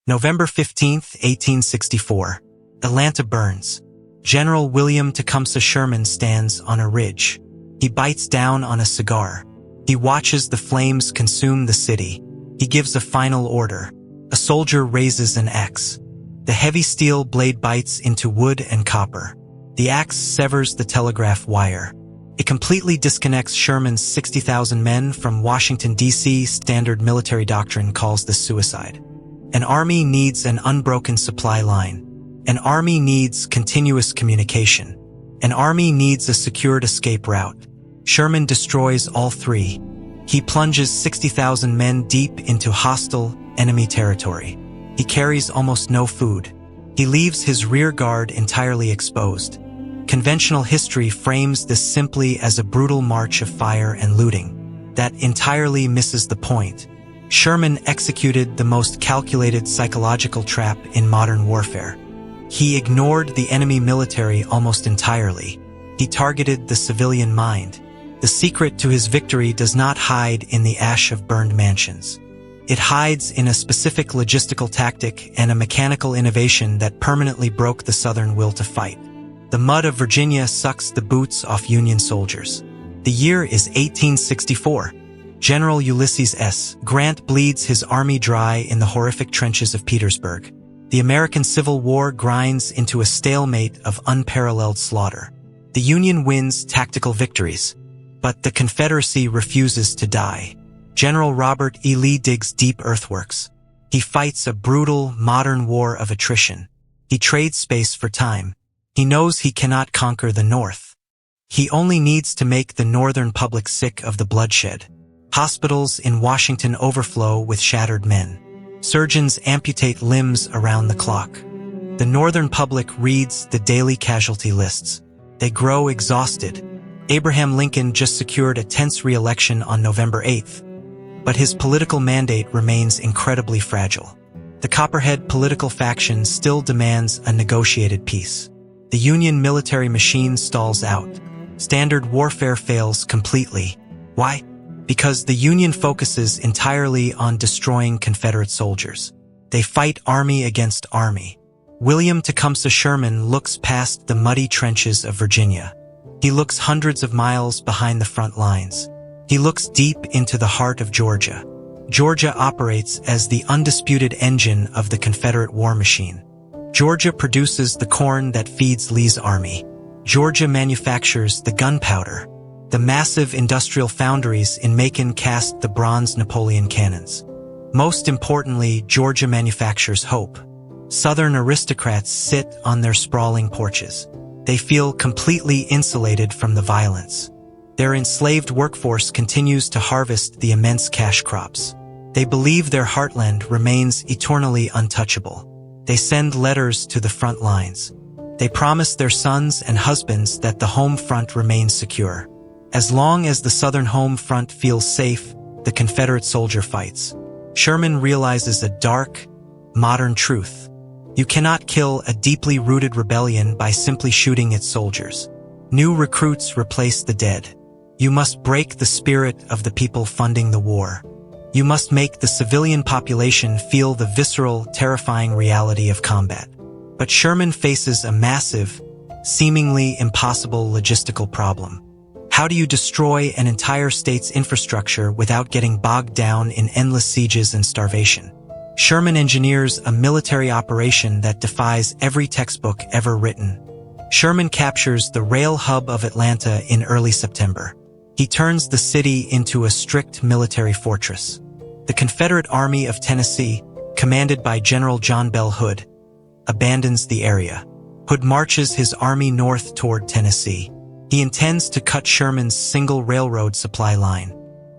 November 15, 1864. Atlanta burns. General William Tecumseh Sherman stands on a ridge. He bites down on a cigar. He watches the flames consume the city. He gives a final order. A soldier raises an axe. The heavy steel blade bites into wood and copper. The axe severs the telegraph wire. It completely disconnects Sherman's 60,000 men from Washington, D.C. Standard military doctrine calls this suicide. An army needs an unbroken supply line. An army needs continuous communication. An army needs a secured escape route. Sherman destroys all three. He plunges 60,000 men deep into hostile enemy territory. He carries almost no food. He leaves his rear guard entirely exposed. Conventional history frames this simply as a brutal march of fire and looting. That entirely misses the point. Sherman executed the most calculated psychological trap in modern warfare. He ignored the enemy military almost entirely. He targeted the civilian mind. The secret to his victory does not hide in the ash of burned mansions. It hides in a specific logistical tactic and a mechanical innovation that permanently broke the Southern will to fight. The mud of Virginia sucks the boots off Union soldiers. The year is 1864. General Ulysses S. Grant bleeds his army dry in the horrific trenches of Petersburg. The American Civil War grinds into a stalemate of unparalleled slaughter. The Union wins tactical victories, but the Confederacy refuses to die. General Robert E. Lee digs deep earthworks. He fights a brutal, modern war of attrition. He trades space for time. He knows he cannot conquer the North. He only needs to make the Northern public sick of the bloodshed. Hospitals in Washington overflow with shattered men. Surgeons amputate limbs around the clock. The Northern public reads the daily casualty lists. They grow exhausted. Abraham Lincoln just secured a tense re-election on November 8th. But his political mandate remains incredibly fragile. The Copperhead political faction still demands a negotiated peace. The Union military machine stalls out. Standard warfare fails completely. Why? Because the Union focuses entirely on destroying Confederate soldiers. They fight army against army. William Tecumseh Sherman looks past the muddy trenches of Virginia. He looks hundreds of miles behind the front lines. He looks deep into the heart of Georgia. Georgia operates as the undisputed engine of the Confederate war machine. Georgia produces the corn that feeds Lee's army. Georgia manufactures the gunpowder. The massive industrial foundries in Macon cast the bronze Napoleon cannons. Most importantly, Georgia manufactures hope. Southern aristocrats sit on their sprawling porches. They feel completely insulated from the violence. Their enslaved workforce continues to harvest the immense cash crops. They believe their heartland remains eternally untouchable. They send letters to the front lines. They promise their sons and husbands that the home front remains secure. As long as the Southern home front feels safe, the Confederate soldier fights. Sherman realizes a dark, modern truth. You cannot kill a deeply rooted rebellion by simply shooting its soldiers. New recruits replace the dead. You must break the spirit of the people funding the war. You must make the civilian population feel the visceral, terrifying reality of combat. But Sherman faces a massive, seemingly impossible logistical problem. How do you destroy an entire state's infrastructure without getting bogged down in endless sieges and starvation? Sherman engineers a military operation that defies every textbook ever written. Sherman captures the rail hub of Atlanta in early September. He turns the city into a strict military fortress. The Confederate Army of Tennessee, commanded by General John Bell Hood, abandons the area. Hood marches his army north toward Tennessee. He intends to cut Sherman's single railroad supply line.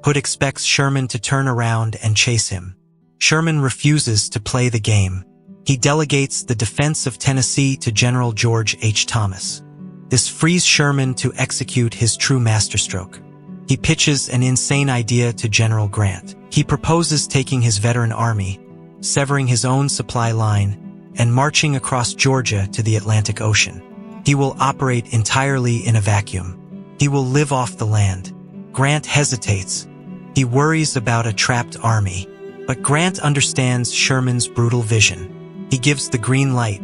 Hood expects Sherman to turn around and chase him. Sherman refuses to play the game. He delegates the defense of Tennessee to General George H. Thomas. This frees Sherman to execute his true masterstroke. He pitches an insane idea to General Grant. He proposes taking his veteran army, severing his own supply line, and marching across Georgia to the Atlantic Ocean. He will operate entirely in a vacuum. He will live off the land. Grant hesitates. He worries about a trapped army. But Grant understands Sherman's brutal vision. He gives the green light.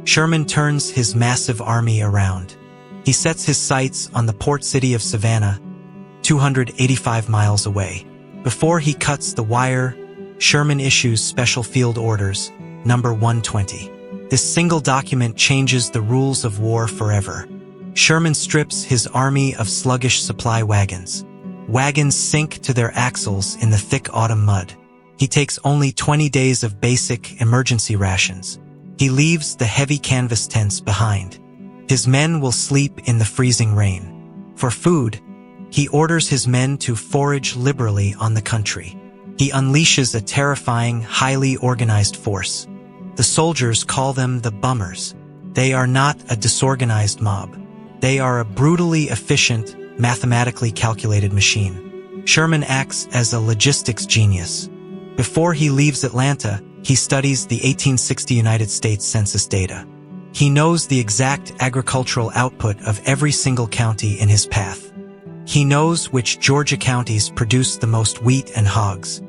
Sherman turns his massive army around. He sets his sights on the port city of Savannah, 285 miles away. Before he cuts the wire, Sherman issues Special Field Orders, number 120. This single document changes the rules of war forever. Sherman strips his army of sluggish supply wagons. Wagons sink to their axles in the thick autumn mud. He takes only 20 days of basic emergency rations. He leaves the heavy canvas tents behind. His men will sleep in the freezing rain. For food, he orders his men to forage liberally on the country. He unleashes a terrifying, highly organized force. The soldiers call them the bummers. They are not a disorganized mob. They are a brutally efficient, mathematically calculated machine. Sherman acts as a logistics genius. Before he leaves Atlanta, he studies the 1860 United States Census data. He knows the exact agricultural output of every single county in his path. He knows which Georgia counties produce the most wheat and hogs.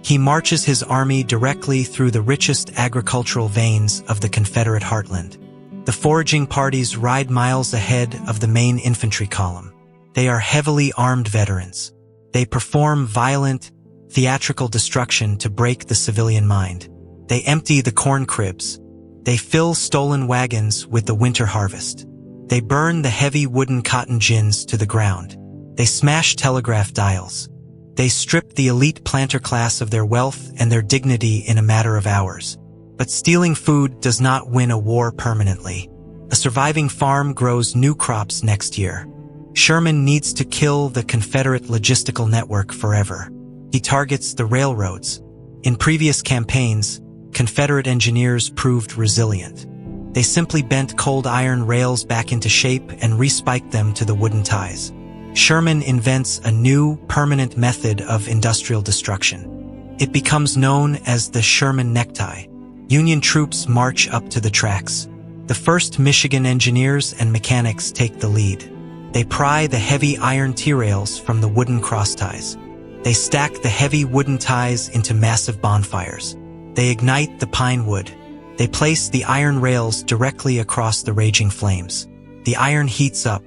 He marches his army directly through the richest agricultural veins of the Confederate heartland. The foraging parties ride miles ahead of the main infantry column. They are heavily armed veterans. They perform violent, theatrical destruction to break the civilian mind. They empty the corn cribs. They fill stolen wagons with the winter harvest. They burn the heavy wooden cotton gins to the ground. They smash telegraph dials. They strip the elite planter class of their wealth and their dignity in a matter of hours. But stealing food does not win a war permanently. A surviving farm grows new crops next year. Sherman needs to kill the Confederate logistical network forever. He targets the railroads. In previous campaigns, Confederate engineers proved resilient. They simply bent cold iron rails back into shape and respiked them to the wooden ties. Sherman invents a new, permanent method of industrial destruction. It becomes known as the Sherman necktie. Union troops march up to the tracks. The 1st Michigan engineers and mechanics take the lead. They pry the heavy iron T-rails from the wooden cross ties. They stack the heavy wooden ties into massive bonfires. They ignite the pine wood. They place the iron rails directly across the raging flames. The iron heats up,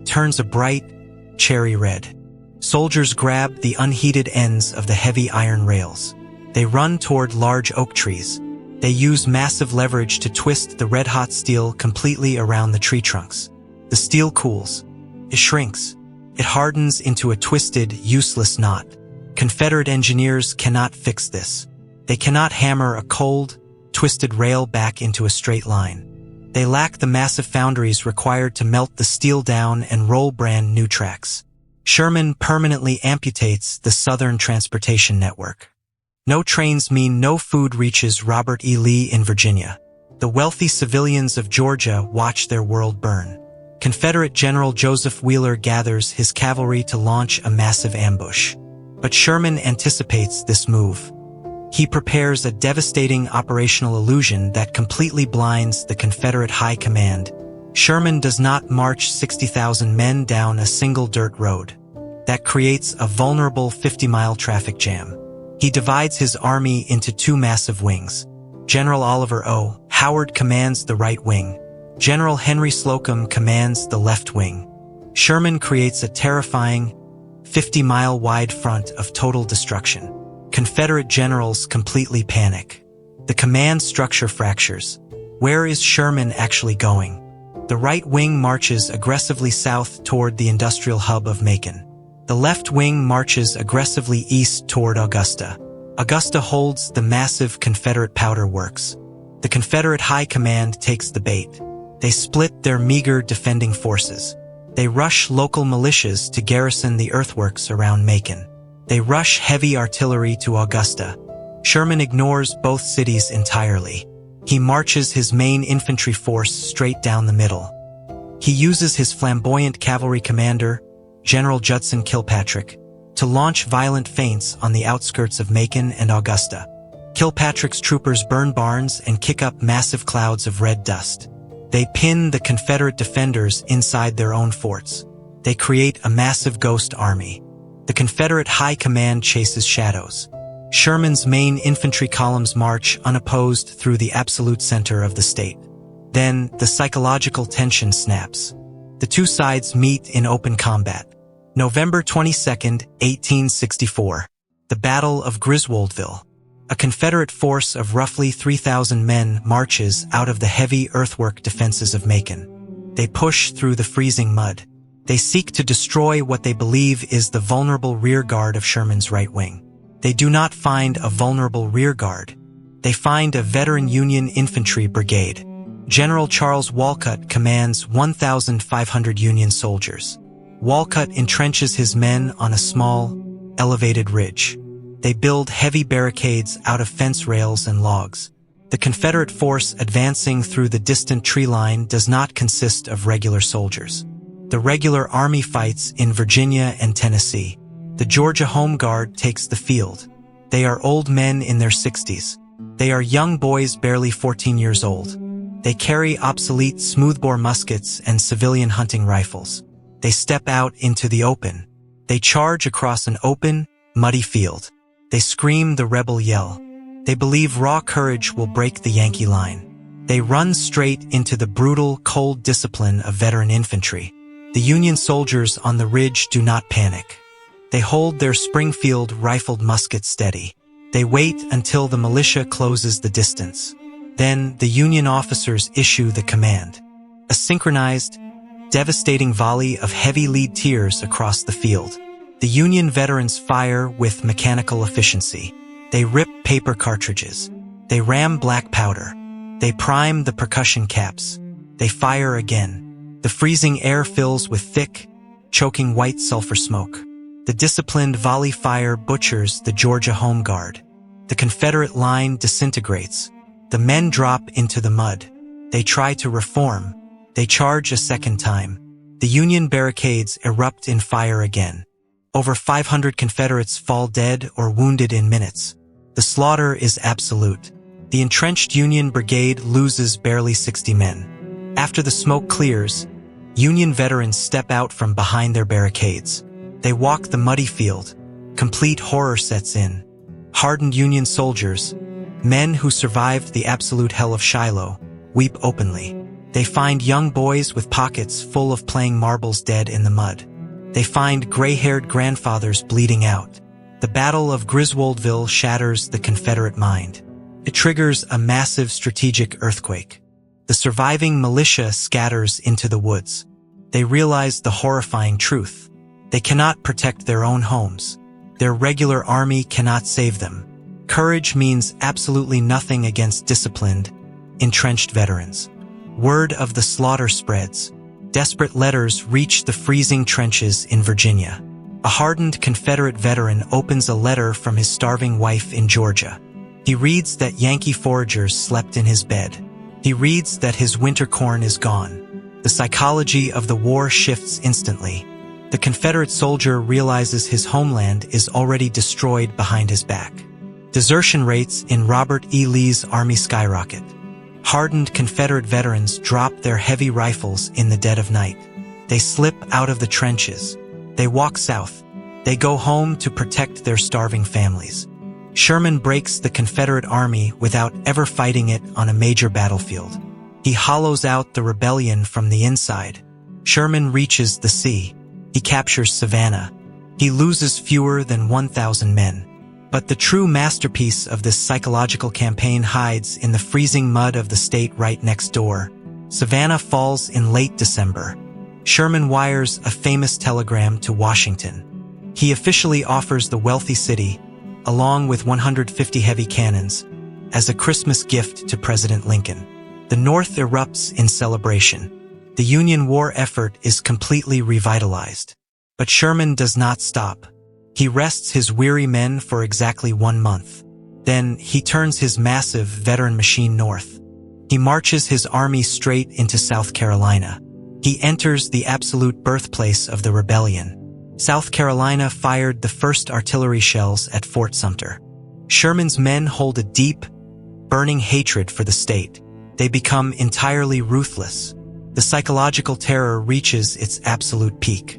turns a bright, cherry red. Soldiers grab the unheated ends of the heavy iron rails. They run toward large oak trees. They use massive leverage to twist the red-hot steel completely around the tree trunks. The steel cools. It shrinks. It hardens into a twisted, useless knot. Confederate engineers cannot fix this. They cannot hammer a cold, twisted rail back into a straight line. They lack the massive foundries required to melt the steel down and roll brand new tracks. Sherman permanently amputates the Southern transportation network. No trains mean no food reaches Robert E. Lee in Virginia. The wealthy civilians of Georgia watch their world burn. Confederate General Joseph Wheeler gathers his cavalry to launch a massive ambush. But Sherman anticipates this move. He prepares a devastating operational illusion that completely blinds the Confederate high command. Sherman does not march 60,000 men down a single dirt road. That creates a vulnerable 50-mile traffic jam. He divides his army into two massive wings. General Oliver O. Howard commands the right wing. General Henry Slocum commands the left wing. Sherman creates a terrifying, 50-mile wide front of total destruction. Confederate generals completely panic. The command structure fractures. Where is Sherman actually going? The right wing marches aggressively south toward the industrial hub of Macon. The left wing marches aggressively east toward Augusta. Augusta holds the massive Confederate powder works. The Confederate high command takes the bait. They split their meager defending forces. They rush local militias to garrison the earthworks around Macon. They rush heavy artillery to Augusta. Sherman ignores both cities entirely. He marches his main infantry force straight down the middle. He uses his flamboyant cavalry commander, General Judson Kilpatrick, to launch violent feints on the outskirts of Macon and Augusta. Kilpatrick's troopers burn barns and kick up massive clouds of red dust. They pin the Confederate defenders inside their own forts. They create a massive ghost army. The Confederate high command chases shadows. Sherman's main infantry columns march unopposed through the absolute center of the state. Then, the psychological tension snaps. The two sides meet in open combat. November 22, 1864. The Battle of Griswoldville. A Confederate force of roughly 3,000 men marches out of the heavy earthwork defenses of Macon. They push through the freezing mud. They seek to destroy what they believe is the vulnerable rear guard of Sherman's right wing. They do not find a vulnerable rear guard. They find a veteran Union infantry brigade. General Charles Walcutt commands 1,500 Union soldiers. Walcutt entrenches his men on a small, elevated ridge. They build heavy barricades out of fence rails and logs. The Confederate force advancing through the distant tree line does not consist of regular soldiers. The regular army fights in Virginia and Tennessee. The Georgia Home Guard takes the field. They are old men in their 60s. They are young boys barely 14 years old. They carry obsolete smoothbore muskets and civilian hunting rifles. They step out into the open. They charge across an open, muddy field. They scream the rebel yell. They believe raw courage will break the Yankee line. They run straight into the brutal, cold discipline of veteran infantry. The Union soldiers on the ridge do not panic. They hold their Springfield rifled muskets steady. They wait until the militia closes the distance. Then the Union officers issue the command. A synchronized, devastating volley of heavy lead tiers across the field. The Union veterans fire with mechanical efficiency. They rip paper cartridges. They ram black powder. They prime the percussion caps. They fire again. The freezing air fills with thick, choking white sulfur smoke. The disciplined volley fire butchers the Georgia Home Guard. The Confederate line disintegrates. The men drop into the mud. They try to reform. They charge a second time. The Union barricades erupt in fire again. Over 500 Confederates fall dead or wounded in minutes. The slaughter is absolute. The entrenched Union brigade loses barely 60 men. After the smoke clears, Union veterans step out from behind their barricades. They walk the muddy field. Complete horror sets in. Hardened Union soldiers, men who survived the absolute hell of Shiloh, weep openly. They find young boys with pockets full of playing marbles dead in the mud. They find gray-haired grandfathers bleeding out. The Battle of Griswoldville shatters the Confederate mind. It triggers a massive strategic earthquake. The surviving militia scatters into the woods. They realize the horrifying truth. They cannot protect their own homes. Their regular army cannot save them. Courage means absolutely nothing against disciplined, entrenched veterans. Word of the slaughter spreads. Desperate letters reach the freezing trenches in Virginia. A hardened Confederate veteran opens a letter from his starving wife in Georgia. He reads that Yankee foragers slept in his bed. He reads that his winter corn is gone. The psychology of the war shifts instantly. The Confederate soldier realizes his homeland is already destroyed behind his back. Desertion rates in Robert E. Lee's army skyrocket. Hardened Confederate veterans drop their heavy rifles in the dead of night. They slip out of the trenches. They walk south. They go home to protect their starving families. Sherman breaks the Confederate army without ever fighting it on a major battlefield. He hollows out the rebellion from the inside. Sherman reaches the sea. He captures Savannah. He loses fewer than 1,000 men. But the true masterpiece of this psychological campaign hides in the freezing mud of the state right next door. Savannah falls in late December. Sherman wires a famous telegram to Washington. He officially offers the wealthy city, along with 150 heavy cannons, as a Christmas gift to President Lincoln. The North erupts in celebration. The Union war effort is completely revitalized. But Sherman does not stop. He rests his weary men for exactly 1 month. Then he turns his massive veteran machine north. He marches his army straight into South Carolina. He enters the absolute birthplace of the rebellion. South Carolina fired the first artillery shells at Fort Sumter. Sherman's men hold a deep, burning hatred for the state. They become entirely ruthless. The psychological terror reaches its absolute peak.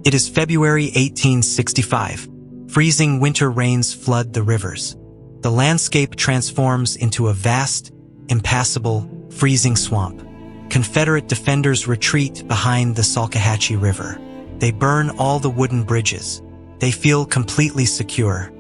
It is February 1865. Freezing winter rains flood the rivers. The landscape transforms into a vast, impassable, freezing swamp. Confederate defenders retreat behind the Salkehatchie River. They burn all the wooden bridges. They feel completely secure.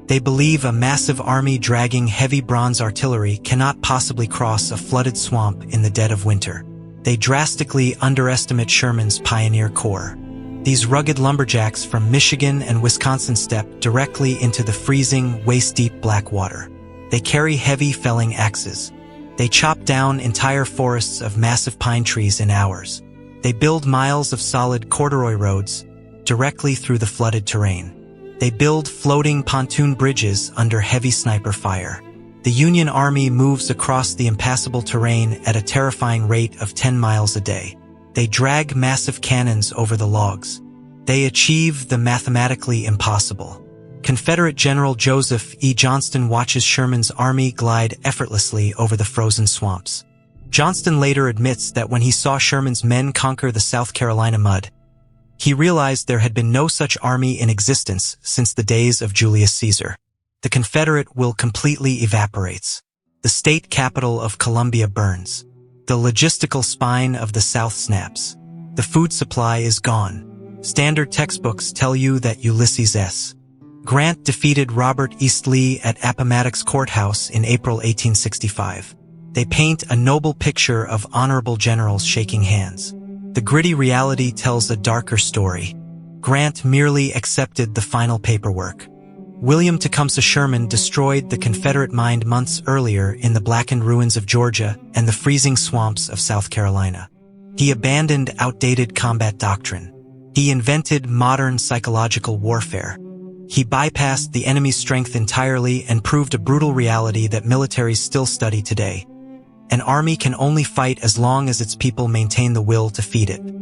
They believe a massive army dragging heavy bronze artillery cannot possibly cross a flooded swamp in the dead of winter. They drastically underestimate Sherman's pioneer corps. These rugged lumberjacks from Michigan and Wisconsin step directly into the freezing, waist-deep black water. They carry heavy felling axes. They chop down entire forests of massive pine trees in hours. They build miles of solid corduroy roads directly through the flooded terrain. They build floating pontoon bridges under heavy sniper fire. The Union Army moves across the impassable terrain at a terrifying rate of 10 miles a day. They drag massive cannons over the logs. They achieve the mathematically impossible. Confederate General Joseph E. Johnston watches Sherman's army glide effortlessly over the frozen swamps. Johnston later admits that when he saw Sherman's men conquer the South Carolina mud, he realized there had been no such army in existence since the days of Julius Caesar. The Confederate will completely evaporates. The state capital of Columbia burns. The logistical spine of the South snaps. The food supply is gone. Standard textbooks tell you that Ulysses S. Grant defeated Robert East Lee at Appomattox Courthouse in April 1865. They paint a noble picture of honorable generals shaking hands. The gritty reality tells a darker story. Grant merely accepted the final paperwork. William Tecumseh Sherman destroyed the Confederate mind months earlier in the blackened ruins of Georgia and the freezing swamps of South Carolina. He abandoned outdated combat doctrine. He invented modern psychological warfare. He bypassed the enemy's strength entirely and proved a brutal reality that militaries still study today. An army can only fight as long as its people maintain the will to feed it.